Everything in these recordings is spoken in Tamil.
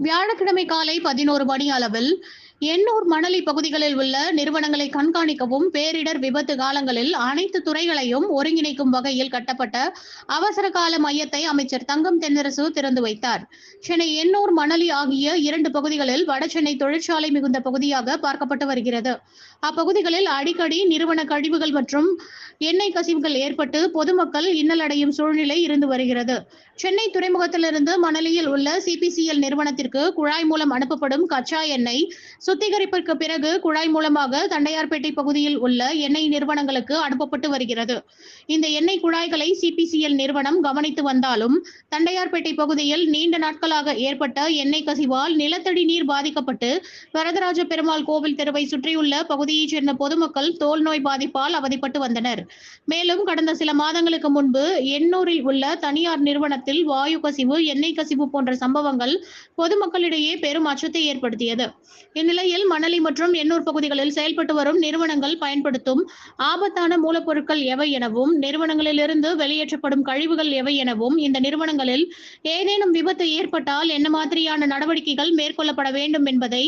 வியாழக்கிழமை காலை 11 மணி அளவில் எண்ணூர் மணலி பகுதிகளில் உள்ள நிறுவனங்களை கண்காணிக்கவும், பேரிடர் விபத்து காலங்களில் அனைத்து துறைகளையும் ஒருங்கிணைக்கும் வகையில் கட்டப்பட்ட அவசர கால மையத்தை அமைச்சர் தங்கம் தென்னரசு திறந்து வைத்தார். சென்னை எண்ணூர், மணலி ஆகிய 2 பகுதிகளில் வடசென்னை தொழிற்சாலை மிகுந்த பகுதியாக பார்க்கப்பட்டு வருகிறது. அப்பகுதிகளில் அடிக்கடி நிறுவன கழிவுகள் மற்றும் எண்ணெய் கசிவுகள் ஏற்பட்டு பொதுமக்கள் இன்னலடையும் சூழ்நிலை இருந்து வருகிறது. சென்னை துறைமுகத்திலிருந்து மணலியில் உள்ள சிபிசிஎல் நிறுவனத்திற்கு குழாய் மூலம் அனுப்பப்படும் கச்சா எண்ணெய் சுத்திகரிப்பிற்கு பிறகு குழாய் மூலமாக தண்டையார்பேட்டை பகுதியில் உள்ள எண்ணெய் நிறுவனங்களுக்கு அனுப்பப்பட்டு வருகிறது. இந்த எண்ணெய் குழாய்களை சிபிசிஎல் நிறுவனம் கவனித்து வந்தாலும், தண்டையார்பேட்டை பகுதியில் நீண்ட நாட்களாக ஏற்பட்ட எண்ணெய் கசிவால் நிலத்தடி நீர் பாதிக்கப்பட்டு வரதராஜ பெருமாள் கோவில் தெருவை சுற்றியுள்ள பகுதியைச் சேர்ந்த பொதுமக்கள் தோல் நோய் பாதிப்பால் அவதிப்பட்டு வந்தனர். மேலும் கடந்த சில மாதங்களுக்கு முன்பு எண்ணூரில் உள்ள தனியார் நிறுவனத்தில் வாயு கசிவு, எண்ணெய் கசிவு போன்ற சம்பவங்கள் பொதுமக்களிடையே பெரும் அச்சத்தை ஏற்படுத்தியது. இந்நிலையில் மணலி மற்றும் எண்ணூர் பகுதிகளில் செயல்பட்டு வரும் நிறுவனங்கள் பயன்படுத்தும் ஆபத்தான மூலப்பொருட்கள் எவை எனவும், நிறுவனங்களிலிருந்து வெளியேற்றப்படும் கழிவுகள் எவை எனவும், இந்த நிறுவனங்களில் ஏதேனும் விபத்து ஏற்பட்டால் என்ன மாதிரியான நடவடிக்கைகள் மேற்கொள்ளப்பட வேண்டும் என்பதை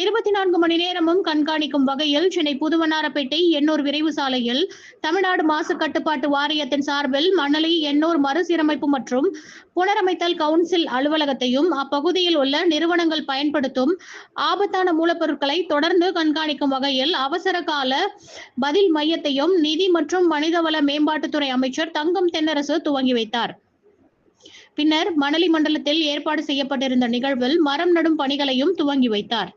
24 மணி நேரமும் கண்காணிக்கும் வகையில் சென்னை புதுவண்ணாரப்பேட்டை எண்ணூர் விரைவு சாலையில் தமிழ்நாடு மாசு கட்டுப்பாட்டு வாரியத்தின் சார்பில் மணலி எண்ணூர் மறுசீரமைப்பு மற்றும் புனரமைத்தல் கவுன்சில் அலுவலகத்தையும், அப்பகுதியில் உள்ள நிறுவனங்கள் பயன்படுத்தும் ஆபத்தான மூலப்பொருட்களை தொடர்ந்து கண்காணிக்கும் வகையில் அவசர கால பதில் மையத்தையும் நிதி மற்றும் மனிதவள மேம்பாட்டுத்துறை அமைச்சர் தங்கம் தென்னரசு துவங்கி வைத்தார். பின்னர் மணலி மண்டலத்தில் ஏற்பாடு செய்யப்பட்டிருந்த நிகழ்வில் மரம் நடும் பணிகளையும் துவங்கி வைத்தார்.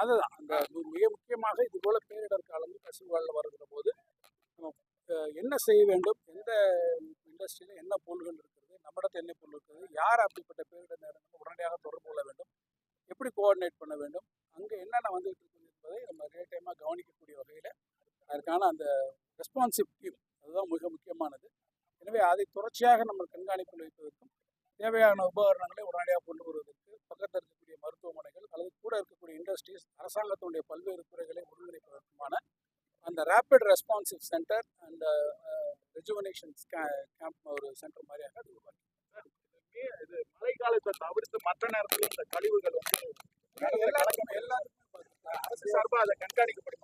அதுதான் அந்த மிக முக்கியமாக இது போல பேரிடர் காலங்கள் கசிவுகளில் வருகிற போது என்ன செய்ய வேண்டும், எந்த இண்டஸ்ட்ரியில் என்ன பொருள்கள் இருக்கிறது, நம்மிடத்தில் என்ன பொருள் இருக்கிறது, யார் அப்படிப்பட்ட பேரிடர் நேரங்கள் உடனடியாக தொடர்பு கொள்ள வேண்டும், எப்படி கோஆர்டினேட் பண்ண வேண்டும், அங்கே என்னென்ன வந்துட்டு இருக்குது என்பதை நம்ம ரியல் டைமாக கவனிக்கக்கூடிய வகையில் அதற்கான அந்த ரெஸ்பான்சிவ் டீம் அதுதான் மிக முக்கியமானது. எனவே அதை தொடர்ச்சியாக நம்ம கண்காணிப்பில் வைப்பதற்கும் தேவையான உபகரணங்களை உடனடியாக கொண்டு வருவதற்கு பக்கத்தில் இருக்கக்கூடிய மருத்துவமனைகள் அல்லது கூட இருக்கக்கூடிய இண்டஸ்ட்ரீஸ், அரசாங்கத்தினுடைய பல்வேறு துறைகளை ஒருங்கிணைப்பதற்குமான அந்த rapid responsive centre and rejuvenation camp ஒரு சென்டர் மாதிரியாக அது உருவாக்கி. இது மழை காலத்தை தவிர்த்து மற்ற நேரத்தில் இந்த கழிவுகள் வந்து எல்லாருக்கும் அரசு சார்பாக அதை கண்காணிக்கப்படுது.